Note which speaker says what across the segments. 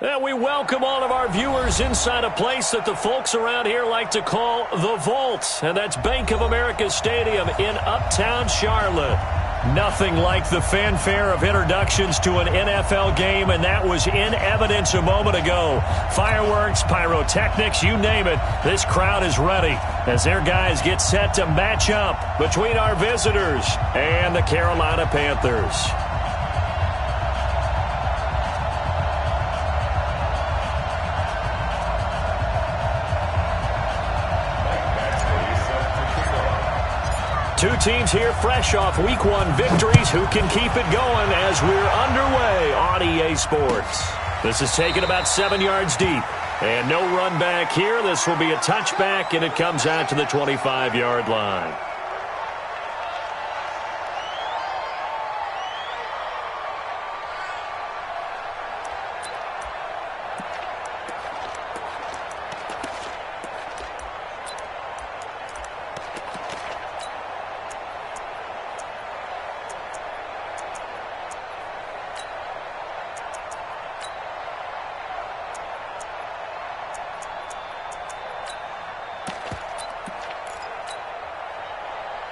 Speaker 1: And we welcome all of our viewers inside a place that the folks around here like to call the Vault. And that's Bank of America Stadium in Uptown Charlotte. Nothing like the fanfare of introductions to an NFL game, and that was in evidence a moment ago. Fireworks, pyrotechnics, you name it. This crowd is ready as their guys get set to match up between our visitors and the Carolina Panthers. Two teams here fresh off Week 1 victories. Who can keep it going as we're underway on EA Sports? This is taken about 7 yards deep. And no run back here. This will be a touchback, and it comes out to the 25-yard line.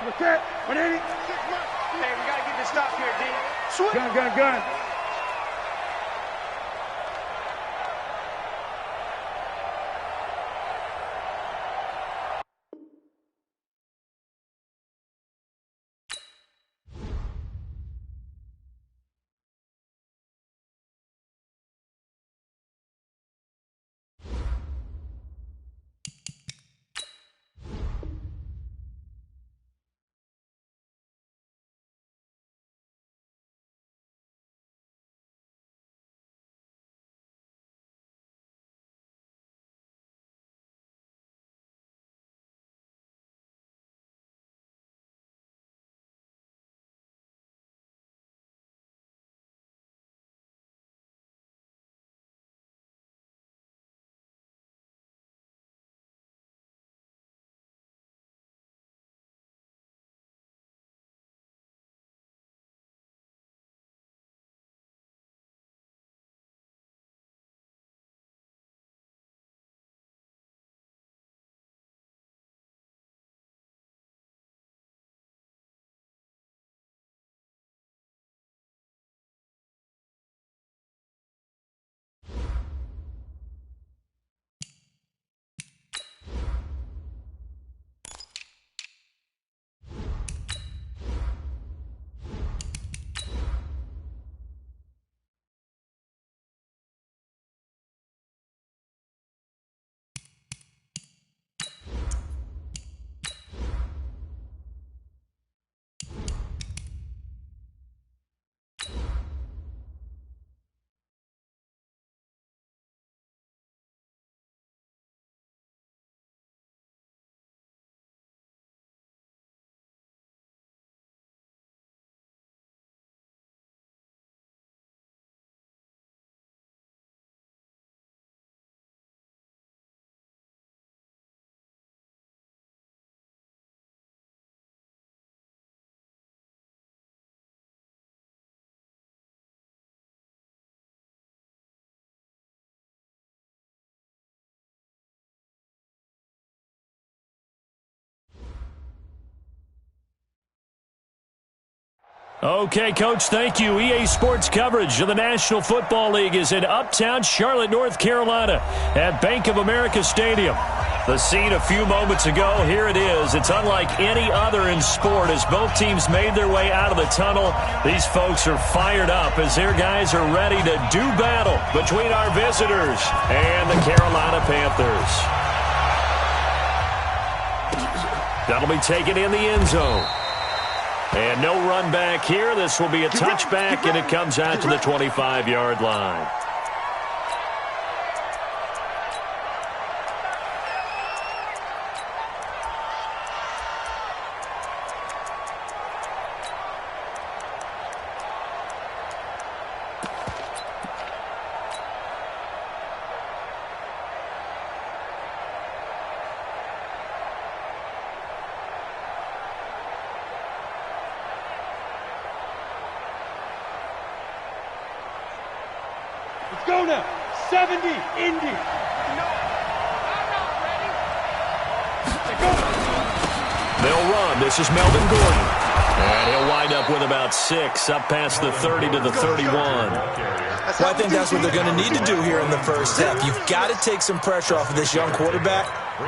Speaker 2: Okay, 180.
Speaker 3: Hey, we gotta get this stop here, D. Swing.
Speaker 2: Gun.
Speaker 1: Okay, Coach, thank you. EA Sports coverage of the National Football League is in Uptown Charlotte, North Carolina at Bank of America Stadium. The scene a few moments ago, here it is. It's unlike any other in sport as both teams made their way out of the tunnel. These folks are fired up as their guys are ready to do battle between our visitors and the Carolina Panthers. That'll be taken in the end zone. And no run back here. This will be a touchback, and it comes out to the 25-yard line.
Speaker 2: Let's go now. 70, Indy.
Speaker 1: They'll run. This is Melvin Gordon. And he'll wind up with about 6, up past the 30 to the 31.
Speaker 4: Well, I think that's what they're going to need to do here in the first half. You've got to take some pressure off of this young quarterback,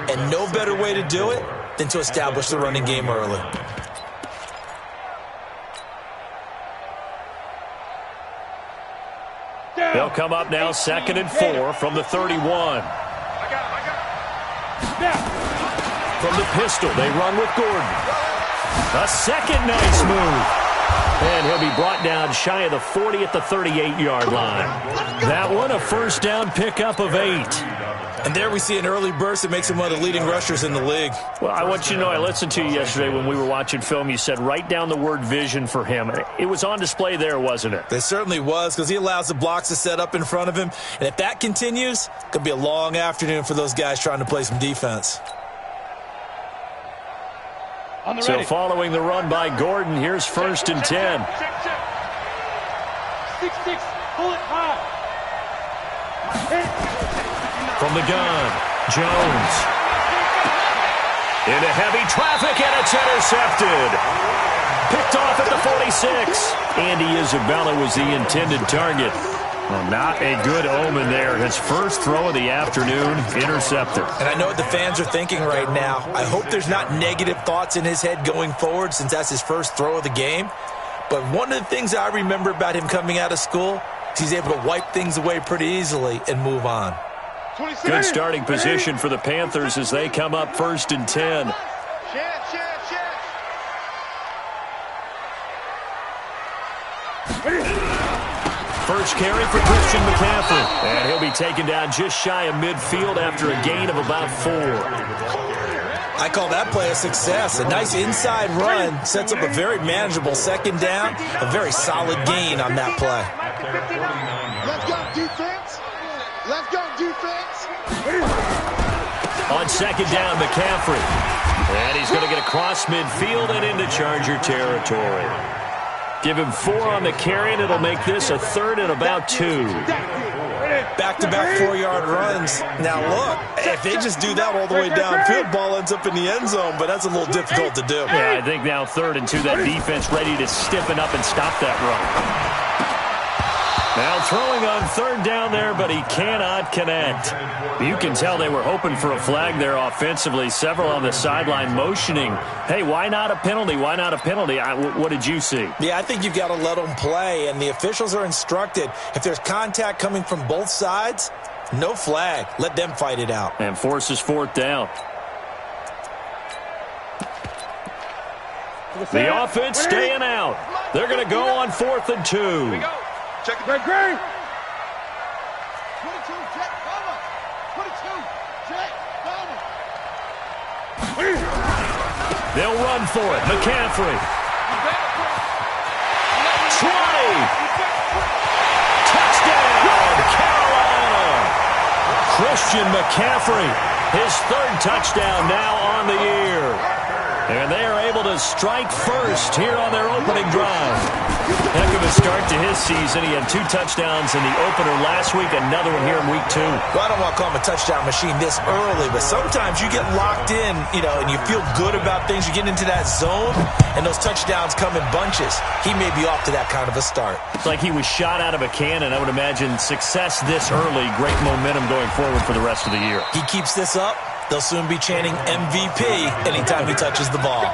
Speaker 4: and no better way to do it than to establish the running game early.
Speaker 1: They'll come up now 2nd and 4 from the 31. From the pistol, they run with Gordon. A second nice move. And he'll be brought down shy of the 40 at the 38-yard line. That one, a first down pickup of 8.
Speaker 4: And there we see an early burst that makes him one of the leading rushers in the league.
Speaker 1: Well, I want you to know, I listened to you yesterday when we were watching film. You said write down the word vision for him. It was on display there, wasn't it?
Speaker 4: It certainly was, because he allows the blocks to set up in front of him. And if that continues, it could be a long afternoon for those guys trying to play some defense.
Speaker 1: So following the run by Gordon, here's 1st and 10.
Speaker 2: 6-6, pull it high.
Speaker 1: From the gun, Jones. Into heavy traffic, and it's intercepted. Picked off at the 46. Andy Isabella was the intended target. Well, not a good omen there. His first throw of the afternoon, intercepted.
Speaker 4: And I know what the fans are thinking right now. I hope there's not negative thoughts in his head going forward since that's his first throw of the game. But one of the things I remember about him coming out of school is he's able to wipe things away pretty easily and move on.
Speaker 1: Good starting position for the Panthers as they come up 1st and 10. First carry for Christian McCaffrey. And he'll be taken down just shy of midfield after a gain of about 4.
Speaker 4: I call that play a success. A nice inside run sets up a very manageable second down. A very solid gain on that play.
Speaker 3: Let's go, defense. Let's go, defense.
Speaker 1: On 2nd down, McCaffrey. And he's going to get across midfield and into Charger territory. Give him 4 on the carry, and it'll make this a 3rd and about 2.
Speaker 4: Back-to-back 4-yard runs. Now, look, if they just do that all the way downfield, ball ends up in the end zone, but that's a little difficult to do.
Speaker 1: Yeah, I think now 3rd and 2, that defense ready to stiffen up and stop that run. Now throwing on 3rd down there, but he cannot connect. You can tell they were hoping for a flag there offensively. Several on the sideline motioning, hey, why not a penalty? Why not a penalty? What did you see?
Speaker 4: Yeah, I think you've got to let them play, and the officials are instructed. If there's contact coming from both sides, no flag. Let them fight it out.
Speaker 1: And forces 4th down. The offense staying out. They're going to go on 4th and 2.
Speaker 2: Check it back, Gray.
Speaker 3: 22, check, cover. 22, check, cover.
Speaker 1: They'll run for it. McCaffrey. 20. Touchdown, Carolina. Christian McCaffrey, his 3rd touchdown now on the year. And they are able to strike first here on their opening drive. Heck of a start to his season. He had 2 touchdowns in the opener last week, another one here in week 2.
Speaker 4: Well, I don't want to call him a touchdown machine this early, but sometimes you get locked in, and you feel good about things. You get into that zone, and those touchdowns come in bunches. He may be off to that kind of a start.
Speaker 1: It's like he was shot out of a cannon. I would imagine success this early, great momentum going forward for the rest of the year.
Speaker 4: He keeps this up, they'll soon be chanting MVP anytime he touches the ball.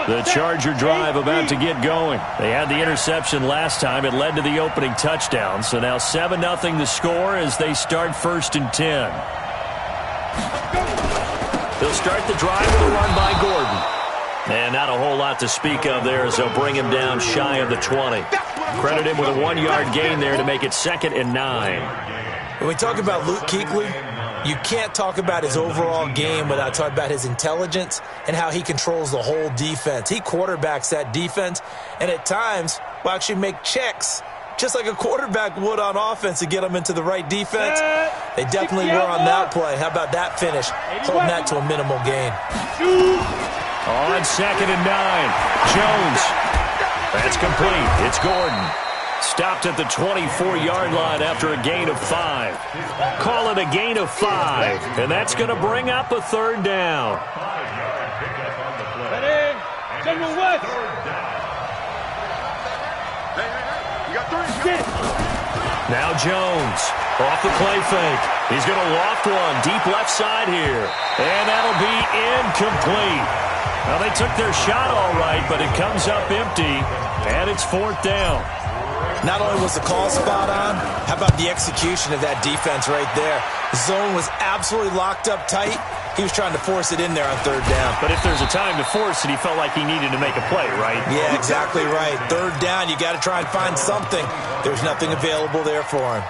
Speaker 1: The Charger drive about to get going. They had the interception last time. It led to the opening touchdown. So now 7-0 the score as they start 1st and 10. They'll start the drive with a run by Gordon. And not a whole lot to speak of there as they'll bring him down shy of the 20. Credit him with a 1-yard gain there to make it 2nd and 9.
Speaker 4: When we talk about Luke Kuechly, you can't talk about his overall game without talking about his intelligence and how he controls the whole defense. He quarterbacks that defense, and at times will actually make checks just like a quarterback would on offense to get them into the right defense. They definitely were on that play. How about that finish? Holding that to a minimal gain.
Speaker 1: On 2nd and 9, Jones. That's complete. It's Gordon. Stopped at the 24-yard line after a gain of 5. Call it a gain of 5. And that's going to bring up a third down.
Speaker 2: General West.
Speaker 1: Now Jones off the play fake. He's going to loft one deep left side here. And that'll be incomplete. Well, they took their shot all right, but it comes up empty. And it's fourth down.
Speaker 4: Not only was the call spot on, how about the execution of that defense right there? The zone was absolutely locked up tight. He was trying to force it in there on third down.
Speaker 1: But if there's a time to force it, he felt like he needed to make a play, right?
Speaker 4: Yeah, exactly right. Third down, you got to try and find something. There's nothing available there for him.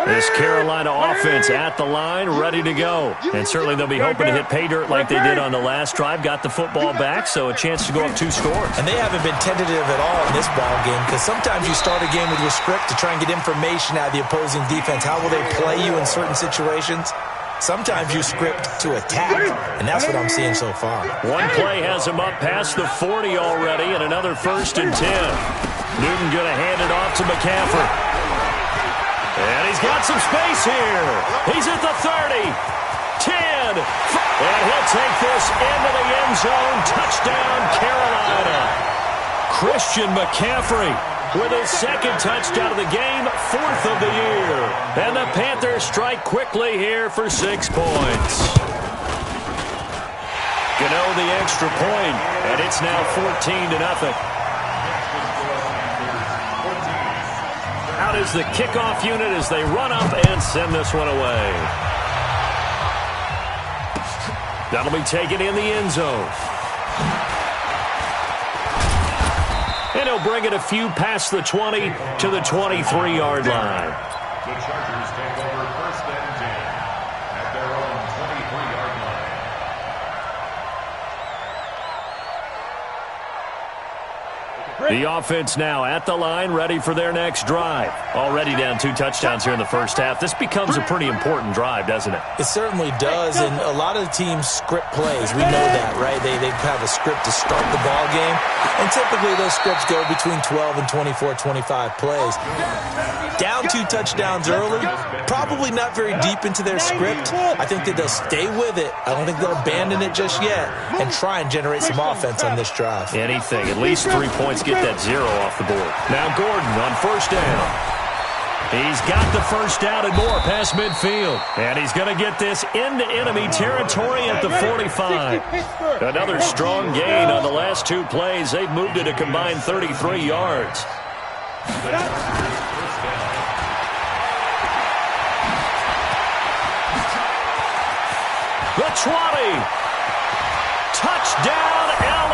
Speaker 1: This Carolina offense at the line, ready to go. And certainly they'll be hoping to hit pay dirt like they did on the last drive. Got the football back, so a chance to go up 2 scores.
Speaker 4: And they haven't been tentative at all in this ball game, because sometimes you start a game with your script to try and get information out of the opposing defense. How will they play you in certain situations? Sometimes you script to attack, and that's what I'm seeing so far.
Speaker 1: One play has him up past the 40 already, and another 1st and 10. Newton going to hand it off to McCaffrey. And he's got some space here. He's at the 30, 10, and he'll take this into the end zone. Touchdown, Carolina. Christian McCaffrey with his 2nd touchdown of the game, 4th of the year. And the Panthers strike quickly here for 6 points. Gano the extra point, and it's now 14-0. Out is the kickoff unit as they run up and send this one away. That'll be taken in the end zone. And he'll bring it a few past the 20 to the 23-yard line.
Speaker 5: The Chargers take over 1st and 10 at their own 23-yard line.
Speaker 1: The offense now at the line, ready for their next drive. Already down 2 touchdowns here in the first half. This becomes a pretty important drive, doesn't it?
Speaker 4: It certainly does, and a lot of the teams script plays. We know that, right? They have a script to start the ball game, and typically those scripts go between 12 and 24, 25 plays. Down 2 touchdowns early, probably not very deep into their script. I think that they'll stay with it. I don't think they'll abandon it just yet and try and generate some offense on this drive.
Speaker 1: Anything, at least 3 points, get that 0 off the board. Now Gordon on 1st down. He's got the 1st down and more past midfield. And he's going to get this into enemy territory at the 45. Another strong gain on the last 2 plays. They've moved it a combined 33 yards. The 20. Touchdown, LA.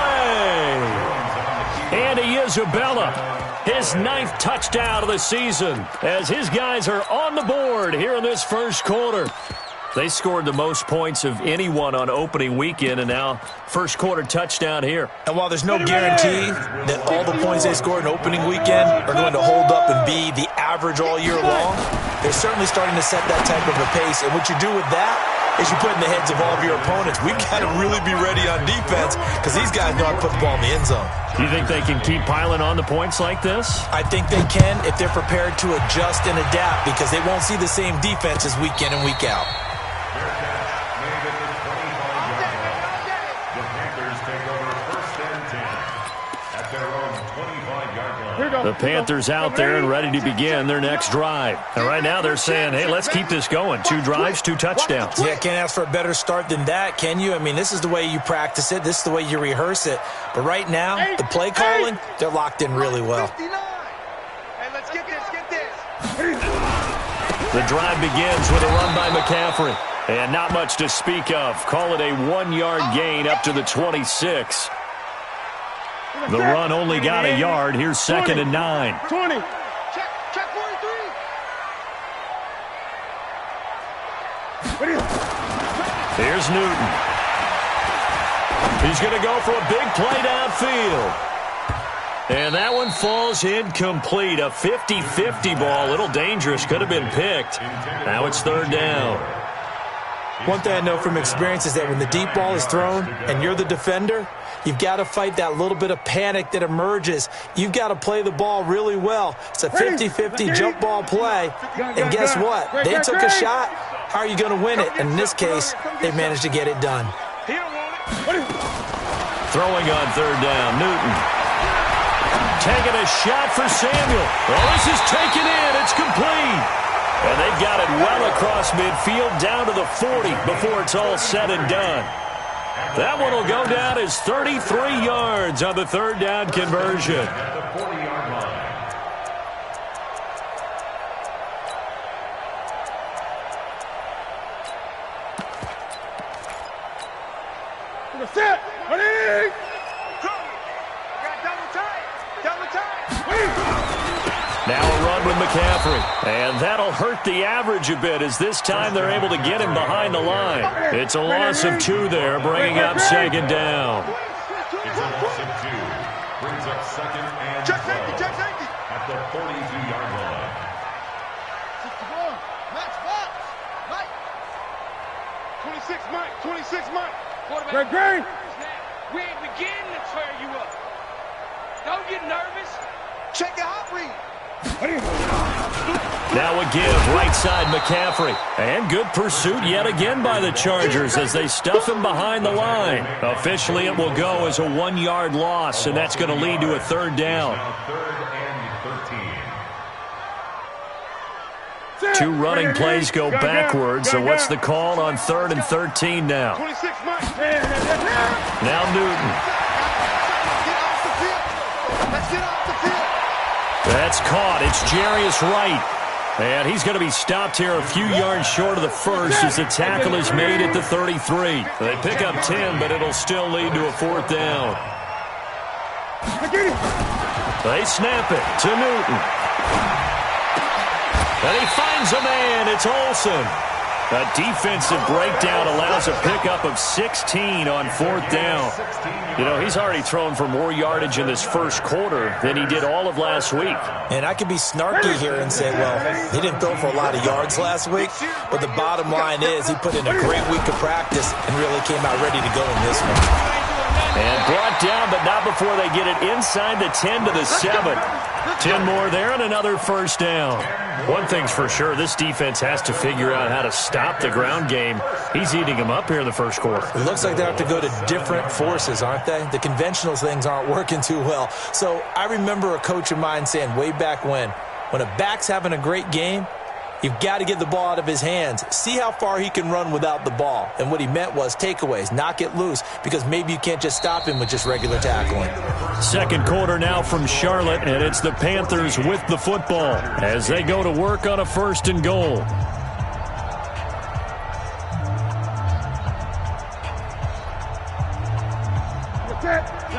Speaker 1: Andy Isabella, his 9th touchdown of the season, as his guys are on the board here in this first quarter. They scored the most points of anyone on opening weekend, and now first quarter touchdown here.
Speaker 4: And while there's no guarantee that all the points they scored in opening weekend are going to hold up and be the average all year long, they're certainly starting to set that type of a pace. And what you do with that is you put in the heads of all of your opponents, we got to really be ready on defense because these guys know how to put the ball in the end zone.
Speaker 1: Do you think they can keep piling on the points like this?
Speaker 4: I think they can if they're prepared to adjust and adapt, because they won't see the same defenses week in and week out.
Speaker 5: The Panthers take over 1st and 10 at their own 25-yard line.
Speaker 1: The Panthers out there and ready to begin their next drive. And right now they're saying, hey, let's keep this going. 2 drives, 2 touchdowns.
Speaker 4: Yeah, can't ask for a better start than that, can you? I mean, this is the way you practice it. This is the way you rehearse it. But right now, the play calling, they're locked in really well.
Speaker 3: Hey, let's get this.
Speaker 1: The drive begins with a run by McCaffrey. And not much to speak of. Call it a 1-yard gain up to the 26. The run only got a yard. Here's 2nd and 9.
Speaker 2: 20.
Speaker 3: Check 43.
Speaker 1: Here's Newton. He's going to go for a big play downfield. And that one falls incomplete. A 50-50 ball. A little dangerous. Could have been picked. Now it's 3rd down.
Speaker 4: One thing I know from experience is that when the deep ball is thrown and you're the defender, you've got to fight that little bit of panic that emerges. You've got to play the ball really well. It's a 50-50 jump ball play. And guess what? They took a shot. How are you going to win it? And in this case, they managed to get it done.
Speaker 1: Throwing on third down, Newton. Taking a shot for Samuel. Well, this is taken in. It's complete. And they've got it well across midfield down to the 40 before it's all said and done. That one will go down as 33 yards on the third down conversion.
Speaker 2: Set. Ready.
Speaker 1: Now a run with McCaffrey. And that'll hurt the average a bit as this time they're able to get him behind the line. It's a loss of 2 there, bringing up second down.
Speaker 5: It's a loss of 2. Brings up second and 12 at the 42-yard line.
Speaker 2: 61. Match box. Mike. 26, Mike. 26, Mike. Great.
Speaker 3: We ain't beginning to tear you up. Don't get nervous. Check your hot read.
Speaker 1: Now a give, right side McCaffrey. And good pursuit yet again by the Chargers as they stuff him behind the line. Officially, it will go as a 1-yard loss, and that's going to lead to a third down.
Speaker 5: Third and 13.
Speaker 1: 2 running plays go backwards, so what's the call on 3rd and 13 now?
Speaker 2: 26, Mike.
Speaker 1: Now Newton.
Speaker 2: Let's get off the field.
Speaker 1: That's caught. It's Jarius Wright. And he's going to be stopped here a few yards short of the first as the tackle is made at the 33. They pick up 10, but it'll still lead to a 4th down. They snap it to Newton. And he finds a man. It's Olsen. A defensive breakdown allows a pickup of 16 on 4th down. You know, he's already thrown for more yardage in this first quarter than he did all of last week.
Speaker 4: And I could be snarky here and say, well, he didn't throw for a lot of yards last week, but the bottom line is he put in a great week of practice and really came out ready to go in this one.
Speaker 1: And brought down, but not before they get it inside the 10 to the 7. 10 more there and another first down. One thing's for sure, this defense has to figure out how to stop the ground game. He's eating them up here in the first quarter.
Speaker 4: It looks like they have to go to different forces, aren't they? The conventional things aren't working too well. So I remember a coach of mine saying way back when a back's having a great game, you've got to get the ball out of his hands. See how far he can run without the ball. And what he meant was takeaways, knock it loose, because maybe you can't just stop him with just regular tackling.
Speaker 1: Second quarter now from Charlotte, and it's the Panthers with the football as they go to work on a 1st and goal.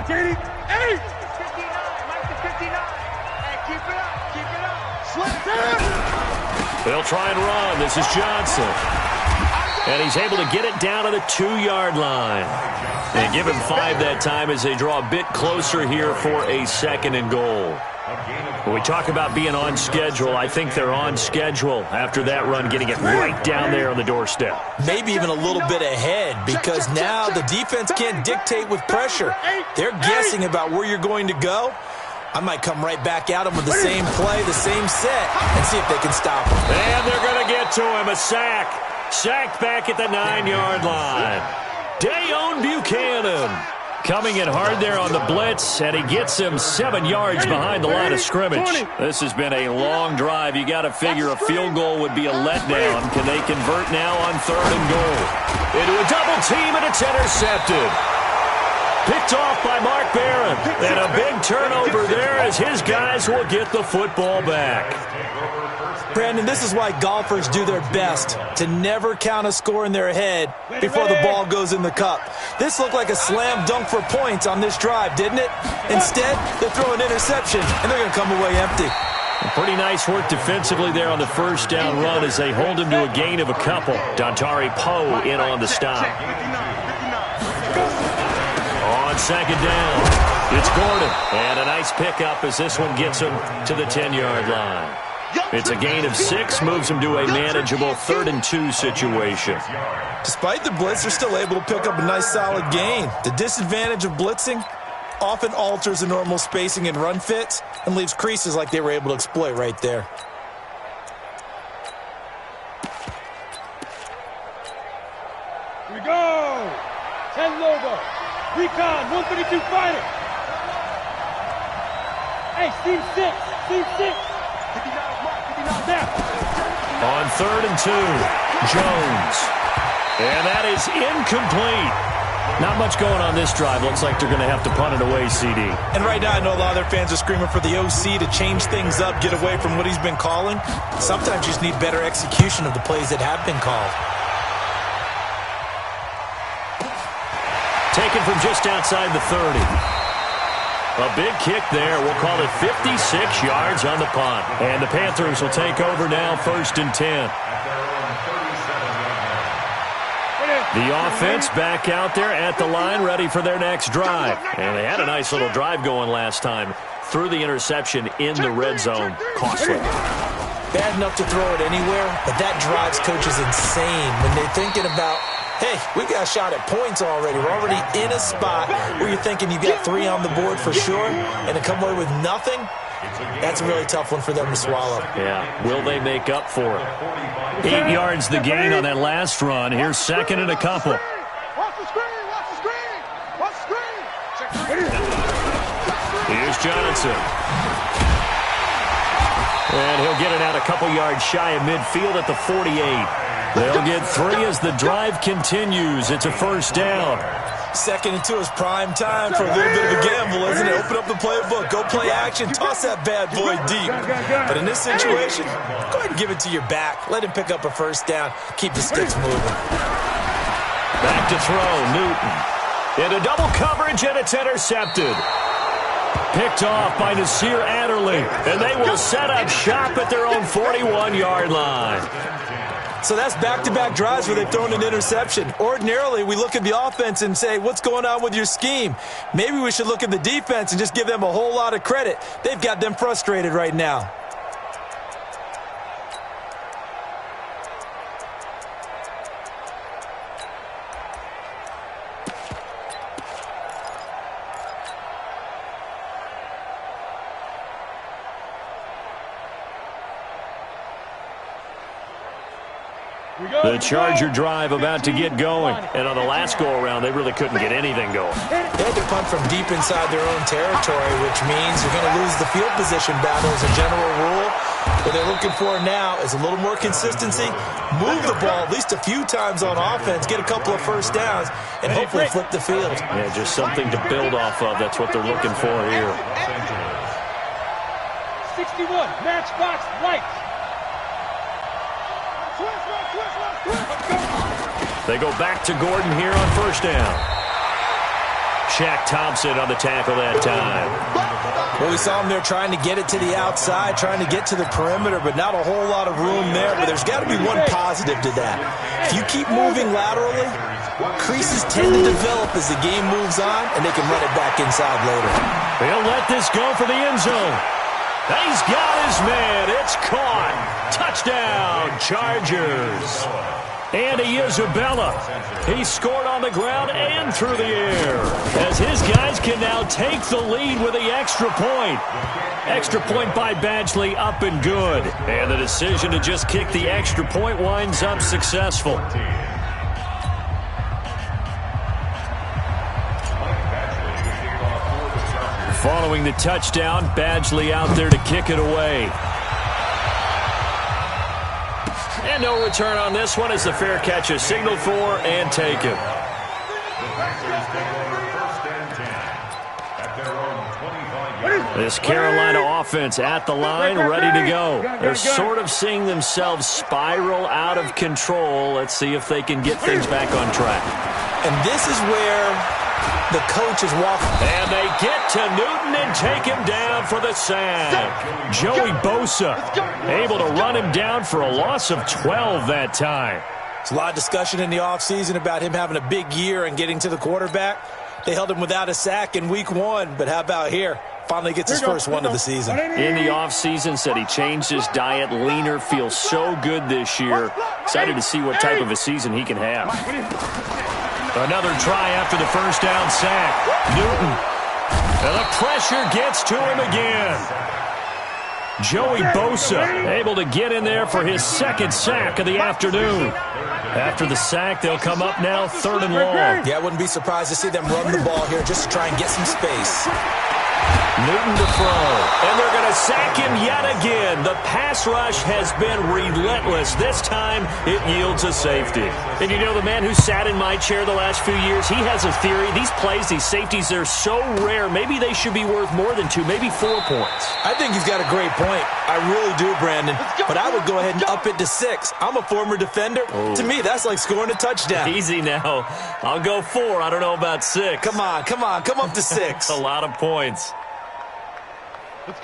Speaker 2: Hey!
Speaker 3: 59, Mike to 59. Hey, keep it up. Slip.
Speaker 1: They'll try and run. This is Johnson. And he's able to get it down to the 2-yard line. And give him 5 that time as they draw a bit closer here for a 2nd and goal. When we talk about being on schedule, I think they're on schedule after that run, getting it right down there on the doorstep.
Speaker 4: Maybe even a little bit ahead, because now the defense can't dictate with pressure. They're guessing about where you're going to go. I might come right back at him with the same play, the same set, and see if they can stop him.
Speaker 1: And they're going to get to him. A sack. Sacked back at the 9-yard line. Dayon Buchanan coming in hard there on the blitz, and he gets him 7 yards behind the line of scrimmage. This has been a long drive. You got to figure a field goal would be a letdown. Can they convert now on 3rd and goal? Into a double team, and it's intercepted. Picked off by Mark Barron. And a big turnover there as his guys will get the football back.
Speaker 4: Brandon, this is why golfers do their best to never count a score in their head before the ball goes in the cup. This looked like a slam dunk for points on this drive, didn't it? Instead, they throw an interception, and they're going to come away empty.
Speaker 1: Pretty nice work defensively there on the first down run as they hold him to a gain of a couple. Dontari Poe in on the stop. On second down, it's Gordon. And a nice pickup as this one gets him to the 10-yard line. It's a gain of 6, moves them to a manageable 3rd and 2 situation.
Speaker 4: Despite the blitz, they're still able to pick up a nice solid gain. The disadvantage of blitzing often alters the normal spacing and run fits and leaves creases like they were able to exploit right there.
Speaker 2: Here we go. 10 logo. Recon, 132 fighter. Hey, Steve 6. Steve 6. 59 mark, 59 now.
Speaker 1: On 3rd and 2, Jones. And that is incomplete. Not much going on this drive. Looks like they're going to have to punt it away, CD.
Speaker 4: And right now, I know a lot of their fans are screaming for the OC to change things up, get away from what he's been calling. Sometimes you just need better execution of the plays that have been called.
Speaker 1: Taken from just outside the 30. A big kick there. We'll call it 56 yards on the punt. And the Panthers will take over now, 1st and 10. The offense back out there at the line, ready for their next drive. And they had a nice little drive going last time. Threw the interception in the red zone. Costly.
Speaker 4: Bad enough to throw it anywhere, but that drives coaches insane when they're thinking about, hey, we got a shot at points already. We're already in a spot where you're thinking you got 3 on the board for sure, and to come away with nothing, that's a really tough one for them to swallow.
Speaker 1: Yeah, will they make up for it? 8 yards the gain on that last run. Here's 2nd and a couple.
Speaker 2: Watch the screen, watch the screen, watch the screen.
Speaker 1: Here's Johnson. And he'll get it out a couple yards shy of midfield at the 48. They'll get 3 as the drive continues. It's a 1st down.
Speaker 4: 2nd and 2 is prime time for a little bit of a gamble, isn't it? Open up the playbook, go play action, toss that bad boy deep. But in this situation, go ahead and give it to your back. Let him pick up a 1st down. Keep the sticks moving.
Speaker 1: Back to throw, Newton. Into double coverage, and it's intercepted. Picked off by Nasir Adderley. And they will set up shop at their own 41-yard line.
Speaker 4: So that's back-to-back drives where they've thrown an interception. Ordinarily, we look at the offense and say, what's going on with your scheme? Maybe we should look at the defense and just give them a whole lot of credit. They've got them frustrated right now.
Speaker 1: The Charger drive about to get going. And on the last go-around, they really couldn't get anything going.
Speaker 4: They had to punt from deep inside their own territory, which means you're going to lose the field position battle as a general rule. What they're looking for now is a little more consistency, move the ball at least a few times on offense, get a couple of 1st downs, and hopefully flip the field.
Speaker 1: Yeah, just something to build off of. That's what they're looking for here.
Speaker 2: 61, matchbox light.
Speaker 1: They go back to Gordon here on 1st down. Shaq Thompson on the tackle that time.
Speaker 4: Well, we saw him there trying to get it to the outside, trying to get to the perimeter, but not a whole lot of room there. But there's got to be one positive to that. If you keep moving laterally, creases tend to develop as the game moves on, and they can run it back inside later.
Speaker 1: He'll let this go for the end zone. He's got his man. It's caught. Touchdown, Chargers. Andy Isabella. He scored on the ground and through the air, as his guys can now take the lead with the extra point. Extra point by Badgley, up and good. And the decision to just kick the extra point winds up successful. Following the touchdown, Badgley out there to kick it away. And no return on this one as the fair catch is signaled for and taken. This Carolina offense at the line, ready to go. They're sort of seeing themselves spiral out of control. Let's see if they can get things back on track.
Speaker 4: And this is where the coach is walking.
Speaker 1: And they get to Newton and take him down for the sack. Joey Bosa able to run him down for a loss of 12 that time.
Speaker 4: There's a lot of discussion in the offseason about him having a big year and getting to the quarterback. They held him without a sack in week 1, but how about here? finally gets his first one of the season.
Speaker 1: In the offseason, said he changed his diet, leaner, feels so good this year. Excited to see what type of a season he can have. Another try after the first down sack. Newton. And the pressure gets to him again. Joey Bosa able to get in there for his second sack of the afternoon. After the sack, they'll come up now 3rd and long.
Speaker 4: Yeah, I wouldn't be surprised to see them run the ball here just to try and get some space.
Speaker 1: Newton to throw, and they're going to sack him yet again. The pass rush has been relentless. This time, it yields a safety. And you know, the man who sat in my chair the last few years, he has a theory. These plays, these safeties, they're so rare. Maybe they should be worth more than 2, maybe 4 points.
Speaker 4: I think he's got a great point. I really do, Brandon. But I would go ahead and up it to 6. I'm a former defender. Oh. To me, that's like scoring a touchdown.
Speaker 1: Easy now. I'll go 4. I don't know about 6.
Speaker 4: Come on. Come up to 6.
Speaker 1: A lot of points.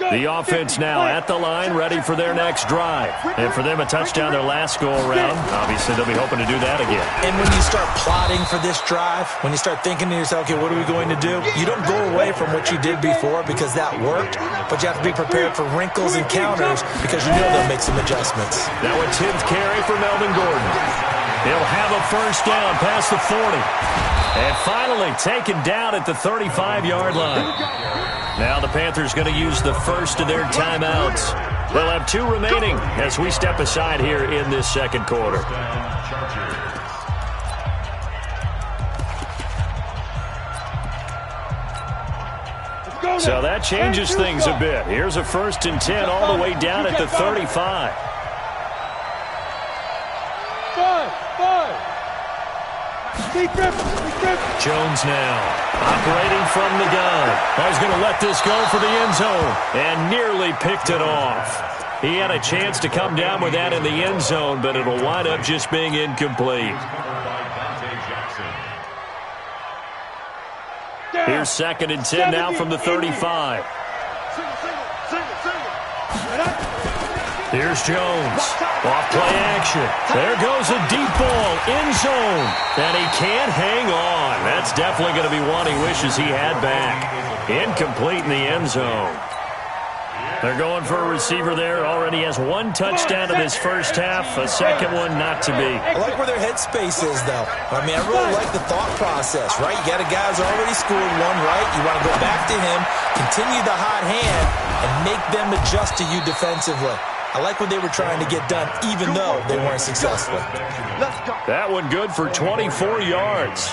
Speaker 1: The offense now at the line, ready for their next drive. And for them, a touchdown their last go-around. Obviously, they'll be hoping to do that again.
Speaker 4: And when you start plotting for this drive, when you start thinking to yourself, okay, what are we going to do? You don't go away from what you did before because that worked, but you have to be prepared for wrinkles and counters because you know they'll make some adjustments.
Speaker 1: Now a 10th carry for Melvin Gordon. He'll have a first down past the 40. And finally taken down at the 35-yard line. Now the Panthers going to use the first of their timeouts. They'll have 2 remaining as we step aside here in this second quarter. So that changes things a bit. Here's a 1st and 10 all the way down at the 35.
Speaker 2: 5.
Speaker 1: Jones now operating from the gun. He's going to let this go for the end zone and nearly picked it off. He had a chance to come down with that in the end zone, but it'll wind up just being incomplete. Here's 2nd and 10 now from the 35. Here's Jones. Off play action. There goes a deep ball. End zone. And he can't hang on. That's definitely going to be one he wishes he had back. Incomplete in the end zone. They're going for a receiver there. Already has 1 touchdown in this first half. A second one not to be.
Speaker 4: I like where their headspace is, though. I mean, I really like the thought process, right? You got a guy who's already scored 1, right? You want to go back to him, continue the hot hand, and make them adjust to you defensively. I like what they were trying to get done, even though they weren't successful.
Speaker 1: That one good for 24 yards.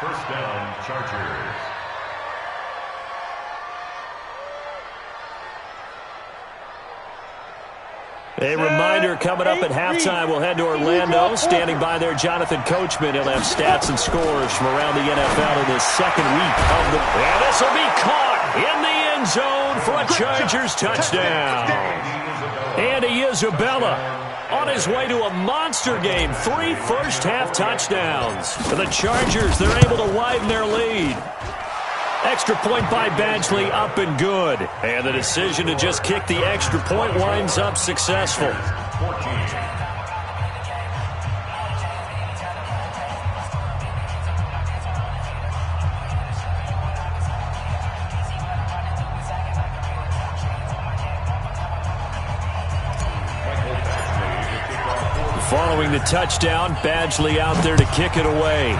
Speaker 5: First down, Chargers.
Speaker 1: A reminder coming up at halftime. We'll head to Orlando. Standing by there, Jonathan Coachman. He'll have stats and scores from around the NFL in this second week of the... And this will be caught in the end zone for a Chargers touchdown. Andy Isabella on his way to a monster game. 3 first-half touchdowns. For the Chargers, they're able to widen their lead. Extra point by Badgley, up and good. And the decision to just kick the extra point winds up successful. Following the touchdown, Badgley out there to kick it away.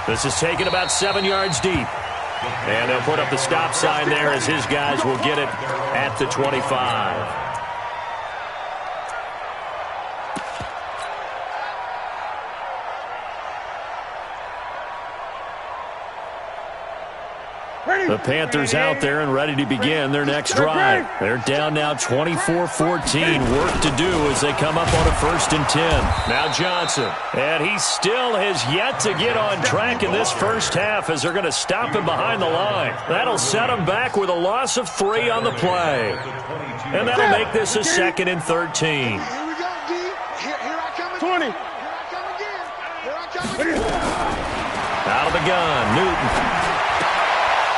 Speaker 1: This is taken about 7 yards deep. And they'll put up the stop sign there as his guys will get it at the 25. The Panthers out there and ready to begin their next drive. They're down now 24-14. Work to do as they come up on a 1st and 10. Now Johnson. And he still has yet to get on track in this first half as they're going to stop him behind the line. That'll set him back with a loss of 3 on the play. And that'll make this a 2nd and 13.
Speaker 2: Here we go, D. Here I come again. 20. Here I come again. Here I come again.
Speaker 1: Out of the gun, Newton.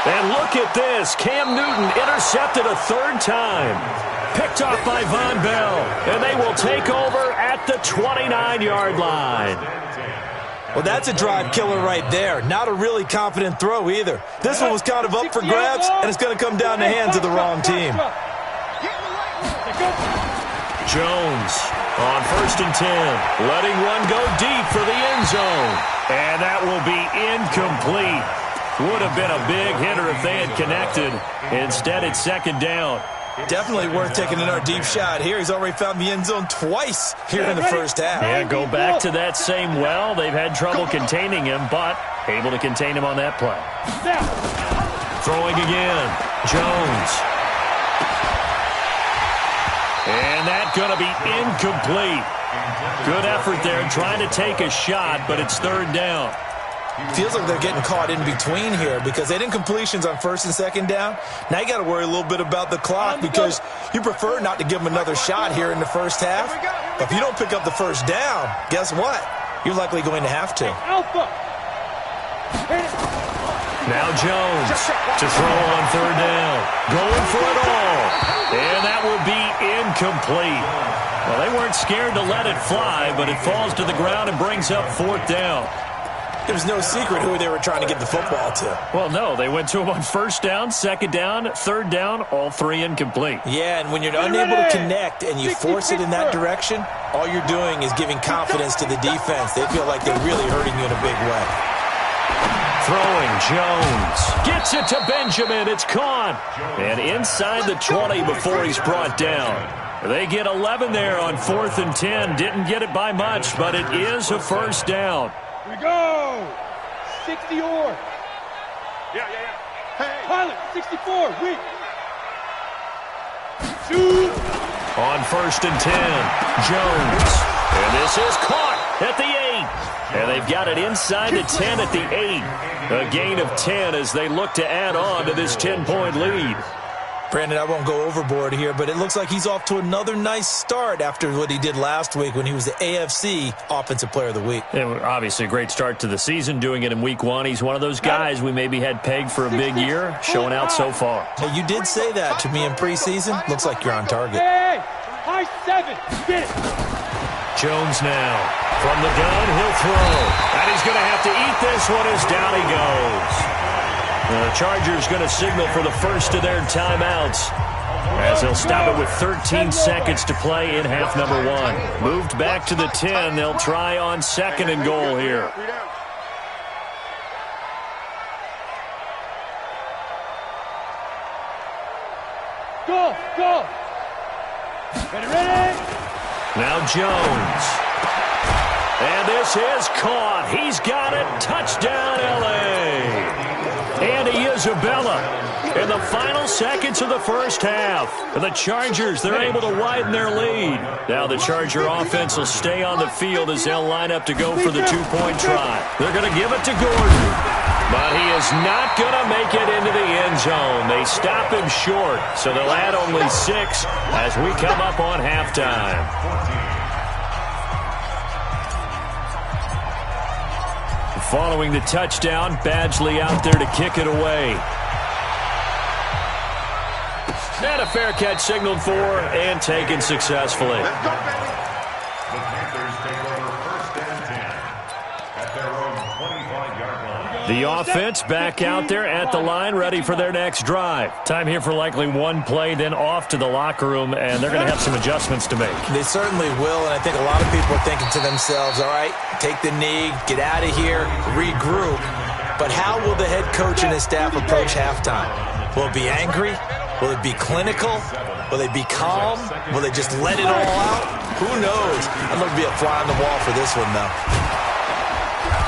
Speaker 1: And look at this. Cam Newton intercepted a 3rd time. Picked off by Von Bell. And they will take over at the 29-yard line.
Speaker 4: Well, that's a drive killer right there. Not a really confident throw either. This one was kind of up for grabs, and it's going to come down the hands of the wrong team.
Speaker 1: Jones on 1st and 10, letting one go deep for the end zone. And that will be incomplete. Would have been a big hitter if they had connected. Instead, it's 2nd down.
Speaker 4: Definitely worth taking another deep shot here. He's already found the end zone twice here in the first half.
Speaker 1: Yeah, go back to that same well. They've had trouble containing him, but able to contain him on that play. Throwing again. Jones. And that's going to be incomplete. Good effort there trying to take a shot, but it's 3rd down.
Speaker 4: Feels like they're getting caught in between here because they didn't completions on 1st and 2nd down. Now you got to worry a little bit about the clock because you prefer not to give them another shot here in the first half. But if you don't pick up the first down, guess what? You're likely going to have to.
Speaker 1: Now Jones to throw on 3rd down. Going for it all. And that will be incomplete. Well, they weren't scared to let it fly, but it falls to the ground and brings up 4th down.
Speaker 4: There was no secret who they were trying to get the football to.
Speaker 1: Well, no. They went to him on 1st down, 2nd down, 3rd down, all 3 incomplete.
Speaker 4: Yeah, and when you're unable to connect and you force it in that direction, all you're doing is giving confidence to the defense. They feel like they're really hurting you in a big way.
Speaker 1: Throwing, Jones. Gets it to Benjamin. It's caught. And inside the 20 before he's brought down. They get 11 there on 4th and 10. Didn't get it by much, but it is a 1st down.
Speaker 2: We go. 60 or.
Speaker 3: Yeah.
Speaker 2: Hey, pilot, 64. Weak. Shoot.
Speaker 1: On 1st and 10, Jones. And this is caught at the 8. And they've got it inside the 10 at the 8. A gain of 10 as they look to add on to this 10-point lead.
Speaker 4: Brandon, I won't go overboard here, but it looks like he's off to another nice start after what he did last week when he was the AFC Offensive Player of the Week.
Speaker 1: Obviously a great start to the season, doing it in Week 1. He's one of those guys we maybe had pegged for a big year, showing out so far.
Speaker 4: Hey, you did say that to me in preseason. Looks like you're on target.
Speaker 2: Hey, high 7. Get it.
Speaker 1: Jones now. From the gun, he'll throw. And he's going to have to eat this one as down he goes. The Chargers going to signal for the first of their timeouts as they'll stop it with 13 seconds to play in half number 1. Moved back to the 10. They'll try on 2nd and goal here.
Speaker 2: Go. Ready. Now
Speaker 1: Jones. And this is caught. He's got it. Touchdown, L.A. Andy Isabella in the final seconds of the first half. And the Chargers, they're able to widen their lead. Now the Charger offense will stay on the field as they'll line up to go for the 2-point try. They're going to give it to Gordon. But he is not going to make it into the end zone. They stop him short, so they'll add only 6 as we come up on halftime. Following the touchdown, Badgley out there to kick it away. And a fair catch signaled for and taken successfully.
Speaker 5: The Panthers take over 1st and 10 at their own 25-yard line.
Speaker 1: The offense back out there at the line, ready for their next drive. Time here for likely one play, then off to the locker room, and they're going to have some adjustments to make.
Speaker 4: They certainly will, and I think a lot of people are thinking to themselves, all right, take the knee, get out of here, regroup. But how will the head coach and his staff approach halftime? Will it be angry? Will it be clinical? Will they be calm? Will they just let it all out? Who knows? I'd love to be a fly on the wall for this one, though.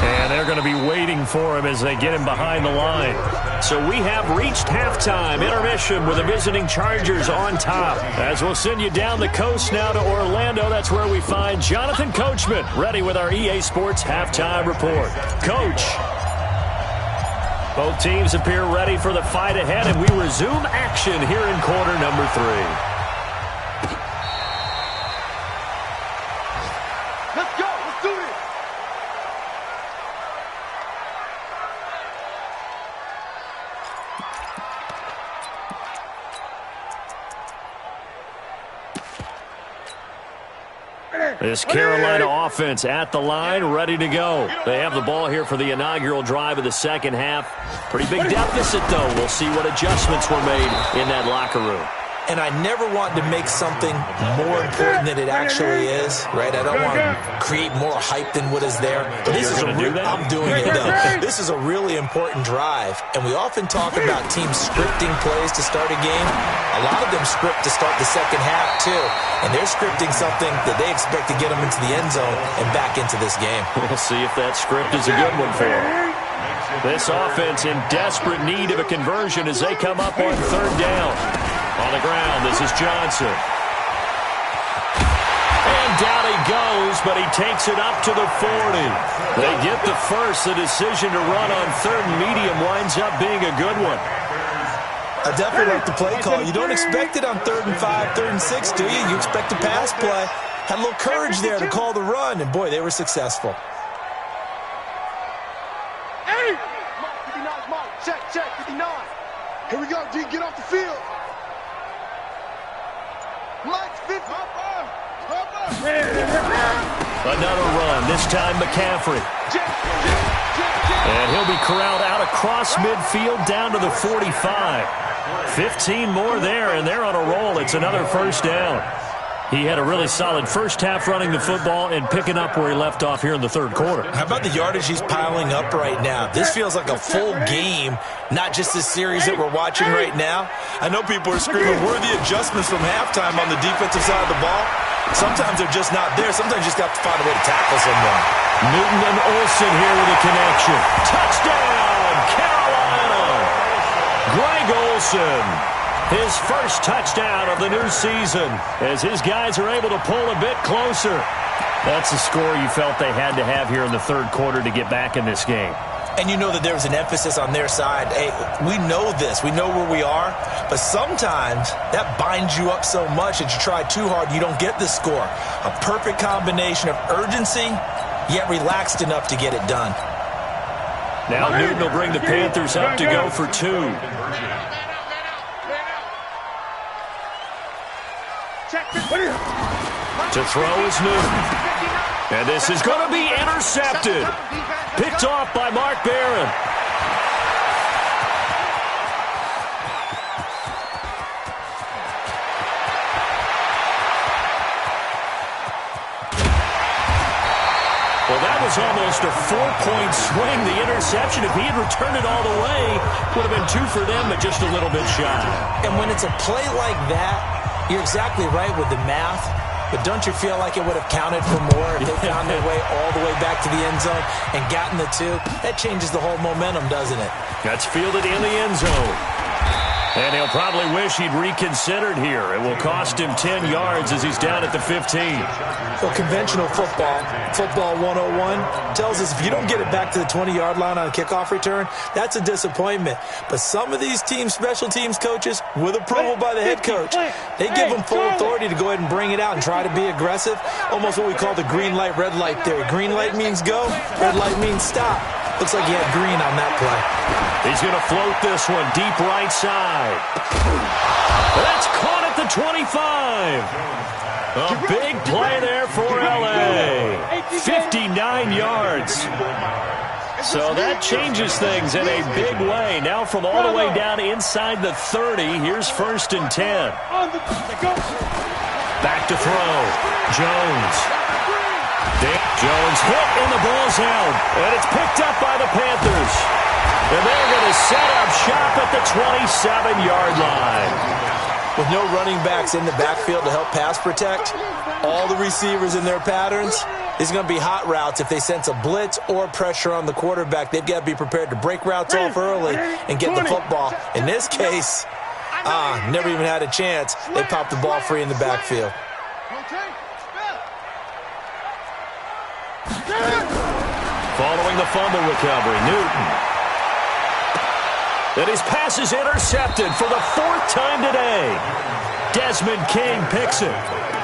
Speaker 1: And they're going to be waiting for him as they get him behind the line. So we have reached halftime intermission with the visiting Chargers on top. As we'll send you down the coast now to Orlando, that's where we find Jonathan Coachman, ready with our EA Sports halftime report. Coach. Both teams appear ready for the fight ahead, and we resume action here in quarter number 3.
Speaker 2: Let's go. Let's do this.
Speaker 1: This Carolina offense at the line, ready to go. They have the ball here for the inaugural drive of the second half. Pretty big deficit, though. We'll see what adjustments were made in that locker room.
Speaker 4: And I never want to make something more important than it actually is, right? I don't want to create more hype than what is there. But this is I'm doing it, though. This is a really important drive. And we often talk about teams scripting plays to start a game. A lot of them script to start the second half, too. And they're scripting something that they expect to get them into the end zone and back into this game.
Speaker 1: We'll see if that script is a good one for them. This offense in desperate need of a conversion as they come up on third down. On the ground, this is Johnson. And down he goes, but he takes it up to the 40. They get the first. The decision to run on third and medium winds up being a good one.
Speaker 4: I definitely like the play call. You don't expect it on 3rd and 5, 3rd and 6, do you? You expect a pass play. Had a little courage there to call the run, and boy, they were successful.
Speaker 2: Hey! Mark, 59's Mark. Check, 59. Here we go, D. Get off the field.
Speaker 1: Another run, this time McCaffrey. And he'll be corralled out across midfield down to the 45. 15 more there, and they're on a roll. It's another first down. He had a really solid first half running the football and picking up where he left off here in the third quarter.
Speaker 4: How about the yardage he's piling up right now? This feels like a full game, not just this series that we're watching right now. I know people are screaming, where are the adjustments from halftime on the defensive side of the ball? Sometimes they're just not there. Sometimes you just have to find a way to tackle someone.
Speaker 1: Newton and Olsen here with a connection. Touchdown, Carolina! Greg Olsen. His first touchdown of the new season as his guys are able to pull a bit closer. That's the score you felt they had to have here in the third quarter to get back in this game.
Speaker 4: And you know that there was an emphasis on their side. Hey, we know this. We know where we are. But sometimes that binds you up so much that you try too hard, you don't get the score. A perfect combination of urgency, yet relaxed enough to get it done.
Speaker 1: Now Newton will bring the Panthers up to go for two. To throw is Newton. And this is going to be intercepted. Picked off by Mark Barron. Well, that was almost a 4-point swing, the interception. If he had returned it all the way, would have been two for them, but just a little bit shy.
Speaker 4: And when it's a play like that, you're exactly right with the math, but don't you feel like it would have counted for more if they found their way all the way back to the end zone and gotten the two? That changes the whole momentum, doesn't it?
Speaker 1: That's fielded in the end zone. And he'll probably wish he'd reconsidered here. It will cost him 10 yards as he's down at the 15.
Speaker 4: Well, conventional football 101, tells us if you don't get it back to the 20-yard line on a kickoff return, that's a disappointment. But some of these teams, special teams coaches, with approval by the head coach, they give them full authority to go ahead and bring it out and try to be aggressive. Almost what we call the green light, red light theory. Green light means go, red light means stop. Looks like he had green on that play.
Speaker 1: He's going to float this one deep right side. That's caught at the 25. A big play there for L.A. 59 yards. So that changes things in a big way. Now from all the way down inside the 30, here's 1st and 10. Back to throw. Jones. Jones hit and the ball's out. And it's picked up by the Panthers. And they're going to set up shop at the 27-yard line.
Speaker 4: With no running backs in the backfield to help pass protect, all the receivers in their patterns, it's going to be hot routes. If they sense a blitz or pressure on the quarterback, they've got to be prepared to break routes off early and get the football. In this case, never even had a chance. They popped the ball free in the backfield.
Speaker 1: Following the fumble recovery, Newton. And his pass is intercepted for the 4th time today. Desmond King picks it.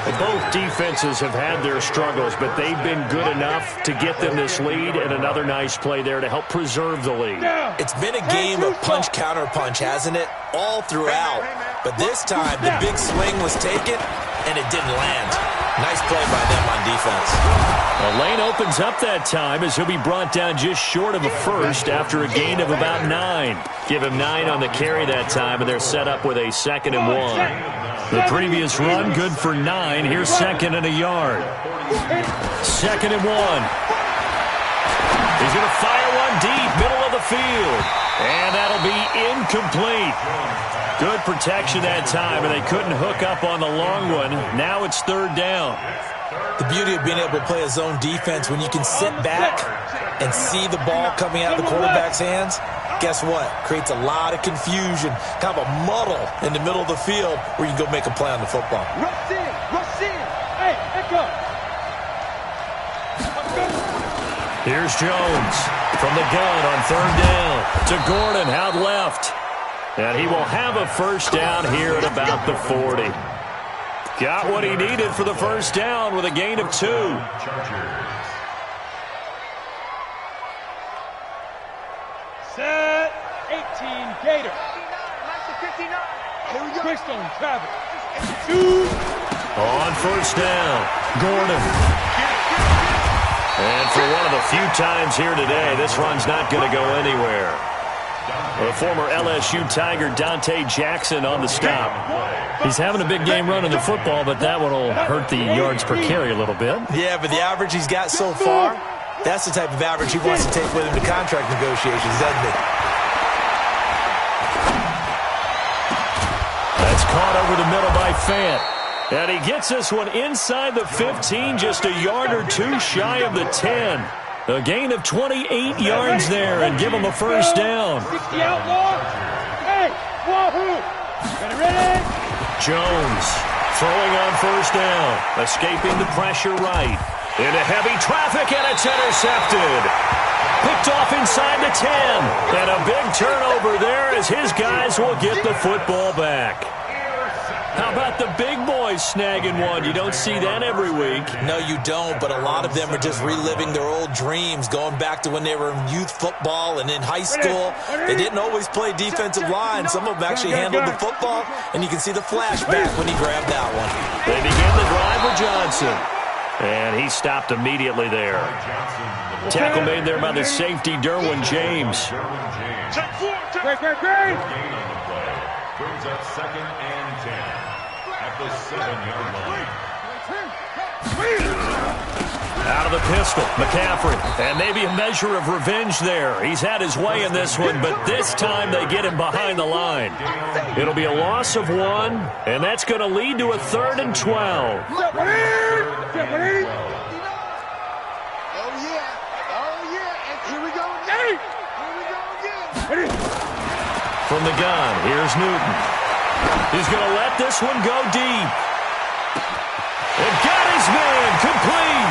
Speaker 1: And both defenses have had their struggles, but they've been good enough to get them this lead, and another nice play there to help preserve the lead.
Speaker 4: It's been a game of punch-counter-punch, hasn't it? All throughout. But this time, the big swing was taken, and it didn't land. Nice play by them on defense.
Speaker 1: The lane opens up that time as he'll be brought down just short of a first after a gain of about 9. Give him 9 on the carry that time, and they're set up with a 2nd and 1. The previous run, good for 9. Here's 2nd and a yard. 2nd and 1. He's going to fire one deep, middle of the field. And that'll be incomplete. Good protection that time, and they couldn't hook up on the long one. Now it's 3rd down.
Speaker 4: The beauty of being able to play a zone defense when you can sit back and see the ball coming out of the quarterback's hands, guess what? Creates a lot of confusion, kind of a muddle in the middle of the field where you can go make a play on the football.
Speaker 2: Rush in, rush in. Hey, pick up.
Speaker 1: Here's Jones from the gun on 3rd down to Gordon out left. And he will have a first down here at about the 40. Got what he needed for the first down with a gain of 2.
Speaker 3: Set. 18 Gator.
Speaker 2: Here we go.
Speaker 3: Quickstone travel. 2.
Speaker 1: On first down, Gordon. And for one of the few times here today, this run's not going to go anywhere. The former LSU Tiger Dante Jackson on the stop. He's having a big game running the football, but that one will hurt the yards per carry a little bit.
Speaker 4: Yeah, but the average he's got so far, that's the type of average he wants to take with him to contract negotiations, doesn't it?
Speaker 1: That's caught over the middle by Fant. And he gets this one inside the 15, just a yard or 2 shy of the 10. A gain of 28 yards there and give him a first down.
Speaker 3: 60 outlaw. Hey, wahoo. Ready?
Speaker 1: Jones throwing on first down, escaping the pressure right. Into heavy traffic, and it's intercepted. Picked off inside the 10. And a big turnover there as his guys will get the football back. How about the big boys snagging one? You don't see that every week.
Speaker 4: No, you don't, but a lot of them are just reliving their old dreams, going back to when they were in youth football and in high school. They didn't always play defensive line. Some of them actually handled the football, and you can see the flashback when he grabbed that one.
Speaker 1: They begin the drive with Johnson, and he stopped immediately there. Tackle made there by the safety, Derwin James.
Speaker 3: Great.
Speaker 5: Brings up 2nd and 10 at the 7-yard line.
Speaker 1: Out of the pistol, McCaffrey. And maybe a measure of revenge there. He's had his way in this one, but this time they get him behind the line. It'll be a loss of 1, and that's going to lead to a 3rd and 12.
Speaker 2: Oh, yeah. And here we go again.
Speaker 1: From the gun, here's Newton. He's going to let this one go deep. And got his man complete.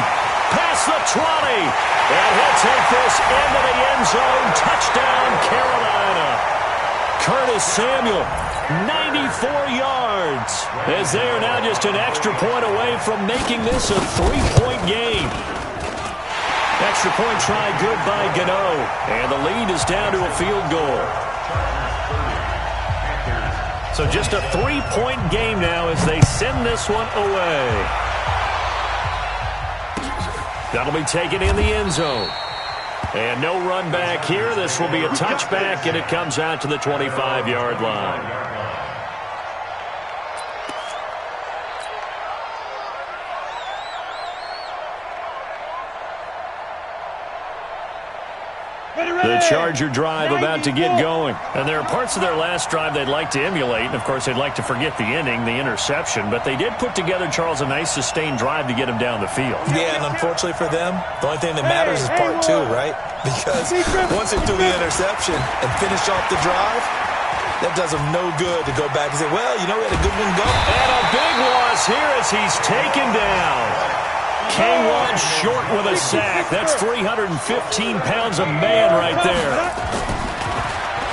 Speaker 1: Past the 20. And he'll take this into the end zone. Touchdown, Carolina. Curtis Samuel, 94 yards. As they are now just an extra point away from making this a 3-point game. Extra point try good by Gano. And the lead is down to a field goal. So just a 3-point game now as they send this one away. That'll be taken in the end zone. And no run back here. This will be a touchback, and it comes out to the 25-yard line. The Charger drive about to get going. And there are parts of their last drive they'd like to emulate. And, of course, they'd like to forget the inning, the interception. But they did put together, Charles, a nice sustained drive to get him down the field.
Speaker 4: Yeah, and unfortunately for them, the only thing that matters is part 2, right? Because once they threw the interception and finished off the drive, that does them no good to go back and say, well, you know, we had a good one go.
Speaker 1: And a big loss here as he's taken down. K1 short with a sack. That's 315 pounds of man right there.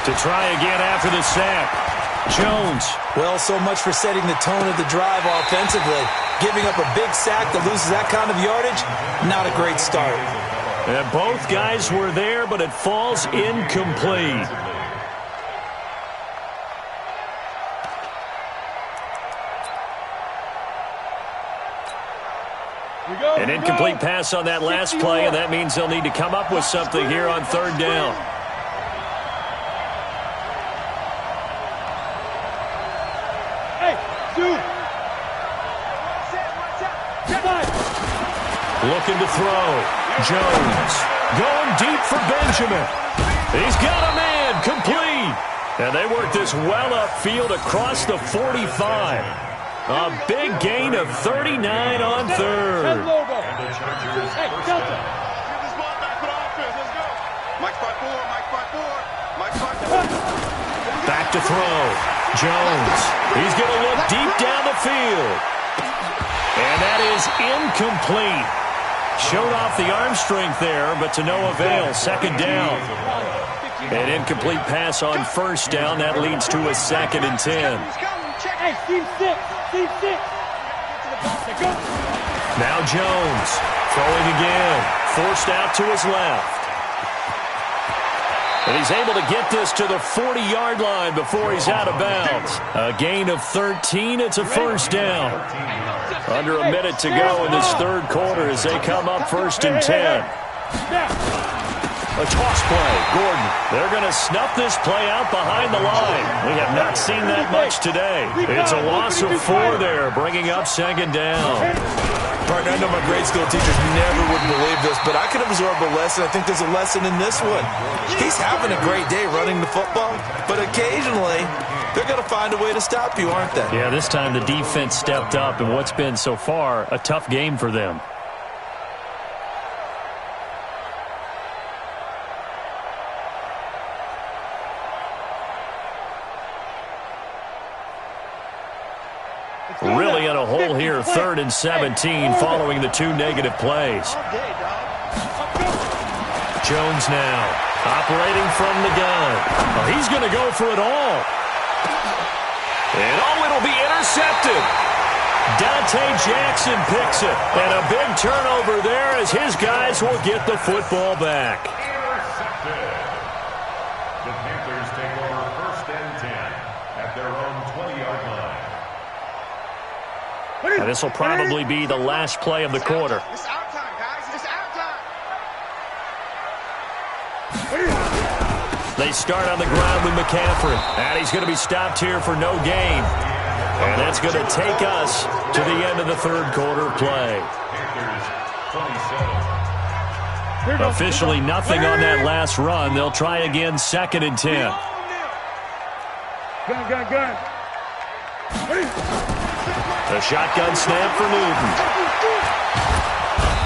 Speaker 1: To try again after the sack. Jones.
Speaker 4: Well, so much for setting the tone of the drive offensively. Giving up a big sack that loses that kind of yardage, not a great start.
Speaker 1: And both guys were there, but it falls incomplete. An incomplete pass on that last play, and that means they'll need to come up with something here on third down. Looking to throw. Jones going deep for Benjamin. He's got a man complete. And they work this well upfield across the 45. A big gain of 39 on third. Back to throw. Jones. He's going to look deep down the field. And that is incomplete. Showed off the arm strength there, but to no avail. Second down. An incomplete pass on first down. That leads to a 2nd and 10. Now Jones throwing again. Forced out to his left. And he's able to get this to the 40-yard line before he's out of bounds. A gain of 13. It's a first down. Under a minute to go in this third quarter as they come up 1st and 10. A toss play. Gordon. They're going to snuff this play out behind the line. We have not seen that much today. It's a loss of 4 there, bringing up 2nd down.
Speaker 4: Partner, I know my grade school teachers never would believe this, but I can absorb a lesson. I think there's a lesson in this one. He's having a great day running the football, but occasionally they're going to find a way to stop you, aren't they?
Speaker 1: Yeah, this time the defense stepped up in what's been so far a tough game for them. Really in a hole here, 3rd and 17 following the 2 negative plays. Jones now operating from the gun. Oh, he's going to go for it all. And it'll be intercepted. Dante Jackson picks it. And a big turnover there as his guys will get the football back.
Speaker 5: Intercepted. The Panthers take over 1st and 10 at their own 20-yard line.
Speaker 1: And this will probably be the last play of the quarter.
Speaker 2: It's our time, guys. It's our time.
Speaker 1: They start on the ground with McCaffrey. And he's going to be stopped here for no gain. And that's going to take us to the end of the third quarter play. Officially nothing on that last run. They'll try again 2nd and 10.
Speaker 2: Gun.
Speaker 1: The shotgun snap for Newton.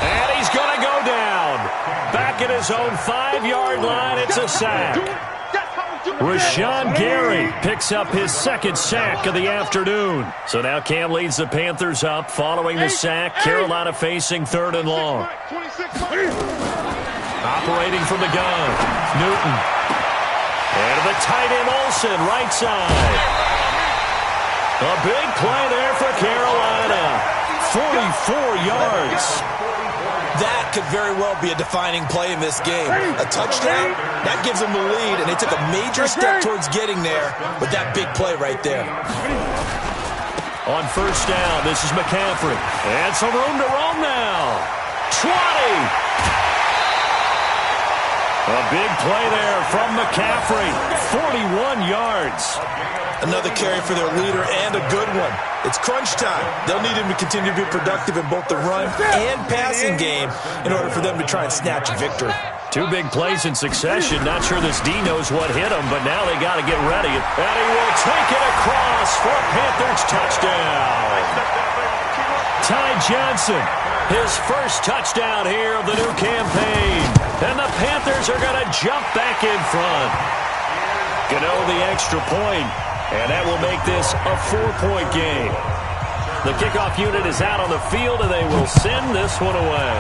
Speaker 1: And he's going to go down. Back at his own 5-yard line, it's a sack. Rashawn Gary picks up his 2nd sack of the afternoon. So now Cam leads the Panthers up following the sack. Carolina facing 3rd and long. Operating from the gun, Newton. And the tight end Olsen, right side. A big play there for Carolina. 44 yards.
Speaker 4: That could very well be a defining play in this game. A touchdown, that gives them the lead, and they took a major step towards getting there with that big play right there.
Speaker 1: On first down, this is McCaffrey. And some room to roam now. 20. A big play there from McCaffrey. 41 yards.
Speaker 4: Another carry for their leader and a good one. It's crunch time. They'll need him to continue to be productive in both the run and passing game in order for them to try and snatch a victory.
Speaker 1: 2 big plays in succession. Not sure this D knows what hit him, but now they got to get ready. And he will take it across for a Panthers touchdown. Ty Johnson, his first touchdown here of the new campaign. And the Panthers are going to jump back in front. Gano the extra point. And that will make this a 4-point game. The kickoff unit is out on the field, and they will send this one away.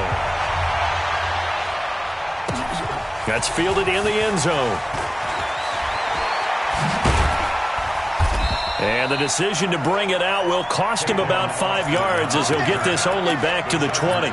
Speaker 1: That's fielded in the end zone. And the decision to bring it out will cost him about 5 yards as he'll get this only back to the 20.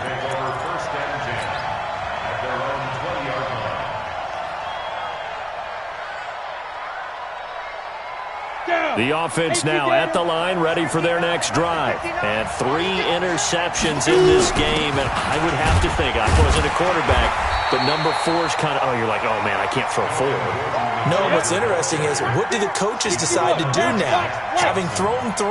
Speaker 1: The offense now at the line, ready for their next drive. And 3 interceptions in this game. And I would have to think, I wasn't a quarterback, but number 4 is kind of, you're like, oh, man, I can't throw 4.
Speaker 4: No, what's interesting is, what do the coaches decide to do now? Having thrown 3,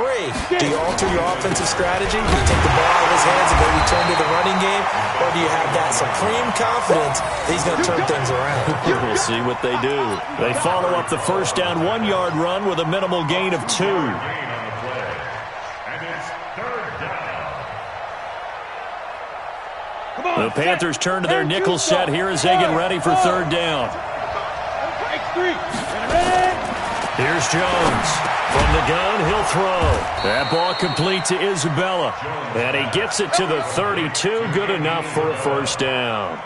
Speaker 4: do you alter your offensive strategy? Do you take the ball out of his hands and maybe turn to the running game? Or do you have that supreme confidence that he's going to turn things around?
Speaker 1: We'll see what they do. They follow up the first down 1-yard run with a minimal gain of 2. The Panthers turn to their nickel set here as they get ready for 3rd down. Here's Jones. From the gun, he'll throw. That ball complete to Isabella. And he gets it to the 32. Good enough for a first down.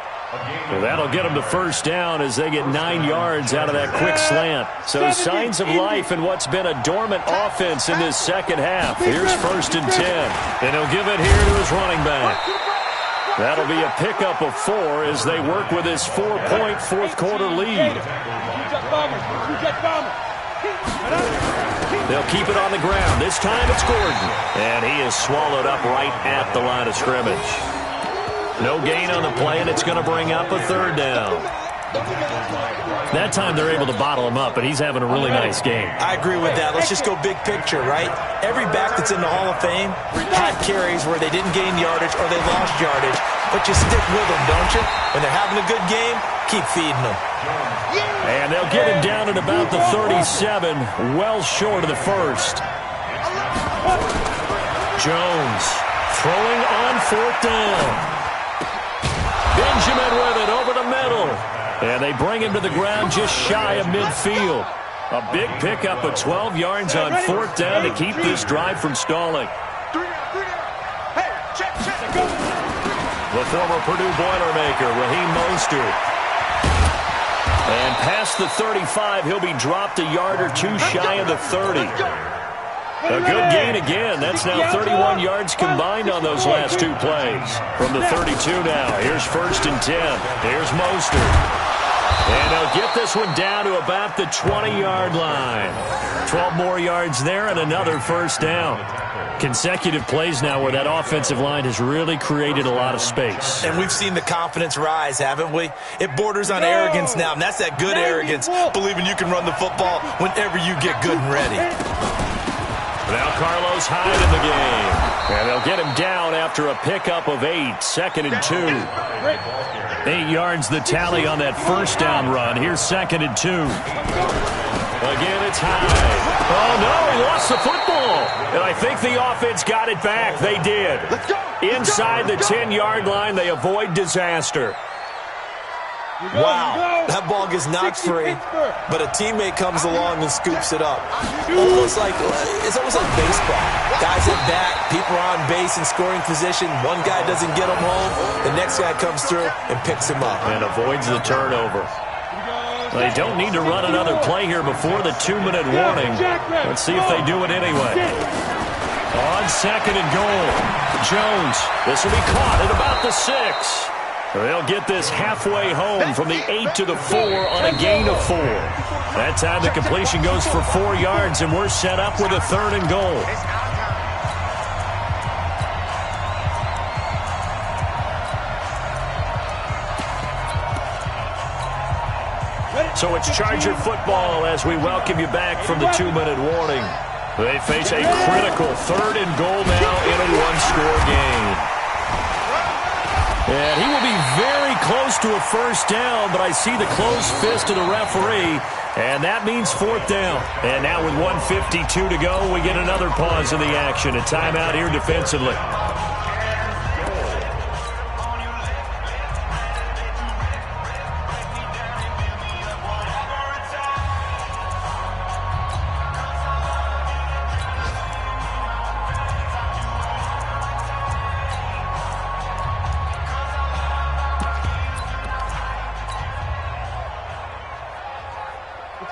Speaker 1: Well, that'll get them to first down as they get 9 yards out of that quick slant. So signs of life in what's been a dormant offense in this second half. Here's 1st and 10. And he'll give it here to his running back. That'll be a pickup of 4 as they work with his 4-point fourth-quarter lead. They'll keep it on the ground. This time it's Gordon. And he is swallowed up right at the line of scrimmage. No gain on the play, and it's going to bring up a 3rd down. That time they're able to bottle him up, but he's having a really nice game.
Speaker 4: I agree with that. Let's just go big picture, right? Every back that's in the Hall of Fame had carries where they didn't gain yardage or they lost yardage, but you stick with them, don't you? When they're having a good game, keep feeding them.
Speaker 1: And they'll get him down at about the 37, well short of the first. Jones throwing on 4th down. Benjamin with it over the middle. And they bring him to the ground just shy of midfield. A big pickup of 12 yards on 4th down to keep this drive from stalling. The former Purdue Boilermaker, Raheem Mostert. And past the 35, he'll be dropped a yard or 2 shy of the 30. A good gain again. That's now 31 yards combined on those last 2 plays. From the 32 now, here's 1st and 10. Here's Mostert. And they'll get this one down to about the 20-yard line. 12 more yards there and another first down. Consecutive plays now where that offensive line has really created a lot of space.
Speaker 4: And we've seen the confidence rise, haven't we? It borders on arrogance now, and that's that good arrogance, believing you can run the football whenever you get good and ready.
Speaker 1: Now Carlos Hyde in the game. And they'll get him down after a pickup of 8, 2nd and 2. 8 yards the tally on that first down run. Here's 2nd and 2. Again, it's Hyde. Oh, no, he lost the football. And I think the offense got it back. They did. Inside the 10-yard line, they avoid disaster.
Speaker 4: Wow, that ball gets knocked free, but a teammate comes along and scoops it up. It's almost like baseball. Guys at bat, people are on base in scoring position. One guy doesn't get him home, the next guy comes through and picks him up.
Speaker 1: And avoids the turnover. They don't need to run another play here before the 2-minute warning. Let's see if they do it anyway. On 2nd and goal, Jones. This will be caught at about the 6. They'll get this halfway home from the 8 to the 4 on a gain of 4. That time the completion goes for 4 yards, and we're set up with a 3rd and goal. So it's Charger football as we welcome you back from the 2-minute warning. They face a critical 3rd and goal now in a 1-score game. And he will be very close to a first down, but I see the closed fist of the referee, and that means 4th down. And now with 1:52 to go, we get another pause in the action. A timeout here defensively.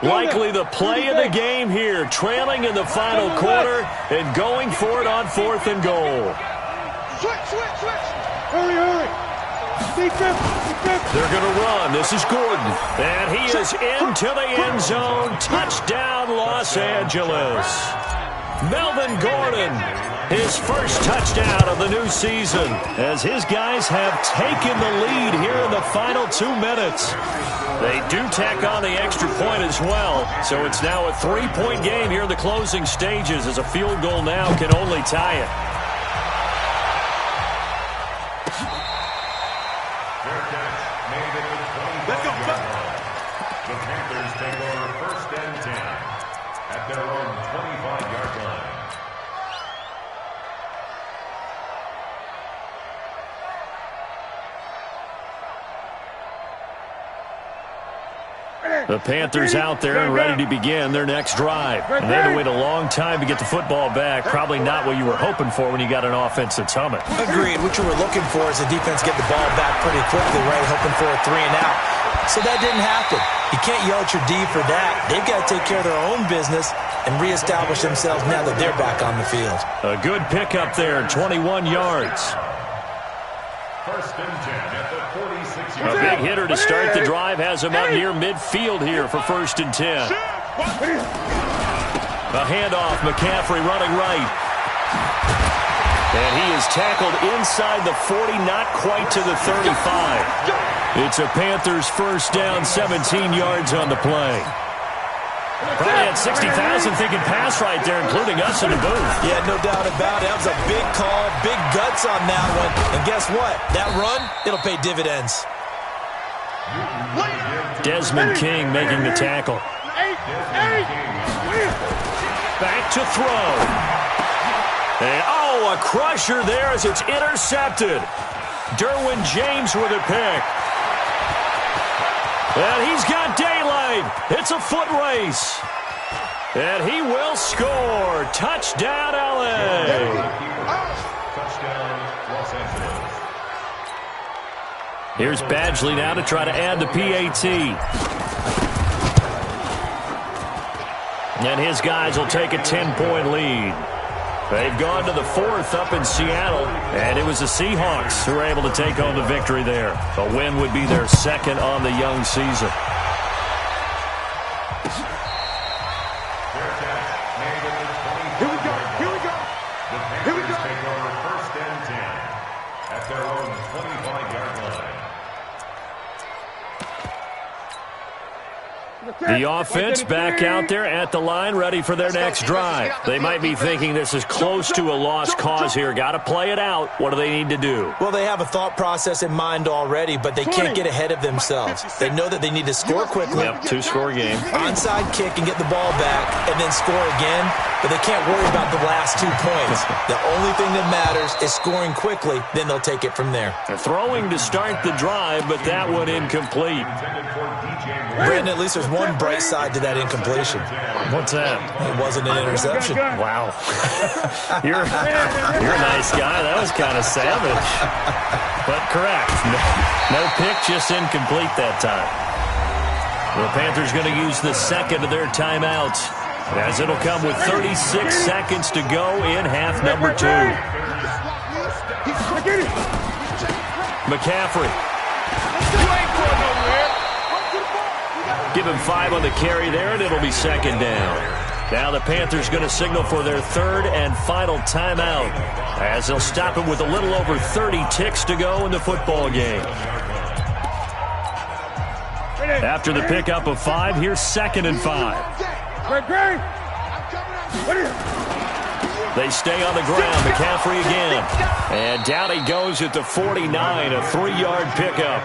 Speaker 1: Likely the play of the game here, trailing in the final quarter and going for it on 4th and goal.
Speaker 2: Switch. Hurry. Defense.
Speaker 1: They're going to run. This is Gordon. And he is into the end zone. Touchdown, Los Angeles. Melvin Gordon, his first touchdown of the new season, as his guys have taken the lead here in the final 2 minutes. They do tack on the extra point as well, so it's now a 3-point game here in the closing stages, as a field goal now can only tie it.
Speaker 2: Let's go.
Speaker 5: The Panthers take over 1st and 10 at their own 25-yard line.
Speaker 1: The Panthers out there and ready to begin their next drive. And they had to wait a long time to get the football back. Probably not what you were hoping for when you got an offense that's humming.
Speaker 4: Agreed. What you were looking for is the defense get the ball back pretty quickly, right? Hoping for a 3-and-out. So that didn't happen. You can't yell at your D for that. They've got to take care of their own business and reestablish themselves now that they're back on the field.
Speaker 1: A good pickup there, 21 yards.
Speaker 5: 1st and 10 at the 46-yard
Speaker 1: A big hitter to start the drive has him out near midfield here for 1st and 10. A handoff, McCaffrey running right. And he is tackled inside the 40, not quite to the 35. It's a Panthers first down, 17 yards on the play. Probably had 60,000 thinking pass right there, including us in the booth.
Speaker 4: Yeah, no doubt about it. That was a big call, big guts on that one. And guess what? That run, it'll pay dividends.
Speaker 1: Desmond King making the tackle. Back to throw. And, a crusher there as it's intercepted. Derwin James with a pick. And he's got daylight. It's a foot race. And he will score. Touchdown, LA.
Speaker 5: Touchdown, Los Angeles.
Speaker 1: Here's Badgley now to try to add the PAT. And his guys will take a 10-point lead. They've gone to the 4th up in Seattle, and it was the Seahawks who were able to take home the victory there. A win would be their 2nd on the young season.
Speaker 2: Here we go.
Speaker 5: The Panthers take over 1st and 10 at their own 25-yard line.
Speaker 1: The offense back out there at the line, ready for their next drive. They might be thinking this is close to a lost cause here. Got to play it out. What do they need to do?
Speaker 4: Well, they have a thought process in mind already, but they can't get ahead of themselves. They know that they need to score quickly.
Speaker 1: Yep, 2-score game.
Speaker 4: Onside kick and get the ball back and then score again, but they can't worry about the last 2 points. The only thing that matters is scoring quickly, then they'll take it from there.
Speaker 1: They're throwing to start the drive, but that one incomplete.
Speaker 4: Brandon, at least there's one bright side to that incompletion.
Speaker 1: What's that?
Speaker 4: It wasn't an interception.
Speaker 1: Wow. You're a nice guy. That was kind of savage. But correct. No pick, just incomplete that time. The Panthers going to use the 2nd of their timeouts, as it'll come with 36 seconds to go in half number 2. McCaffrey. Give him 5 on the carry there, and it'll be 2nd down. Now the Panthers going to signal for their 3rd and final timeout, as they'll stop it with a little over 30 ticks to go in the football game. After the pickup of 5, here's 2nd and 5. They stay on the ground. McCaffrey again. And down he goes at the 49, a 3-yard pickup.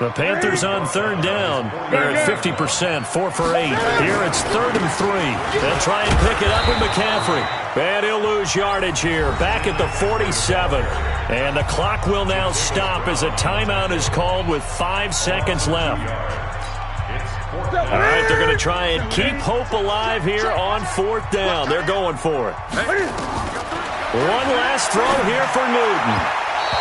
Speaker 1: The Panthers on 3rd down. They're at 50%, 4 for 8. Here it's 3rd and 3. They'll try and pick it up with McCaffrey. And he'll lose yardage here, back at the 47. And the clock will now stop as a timeout is called with 5 seconds left. All right, they're going to try and keep hope alive here on 4th down. They're going for it. One last throw here for Newton.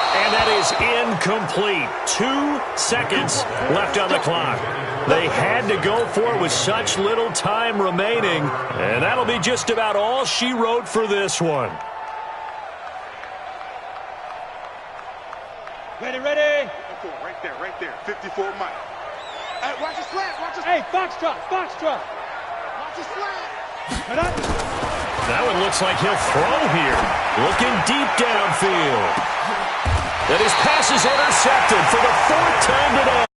Speaker 1: And that is incomplete. 2 seconds left on the clock. They had to go for it with such little time remaining. And that'll be just about all she wrote for this one.
Speaker 3: Ready.
Speaker 2: Right there. 54 Mike. Hey, watch the slant. Watch the
Speaker 6: Hey, foxtrot.
Speaker 2: Watch the slant.
Speaker 1: That one looks like he'll throw here. Looking deep downfield. And his pass is intercepted for the 4th time today.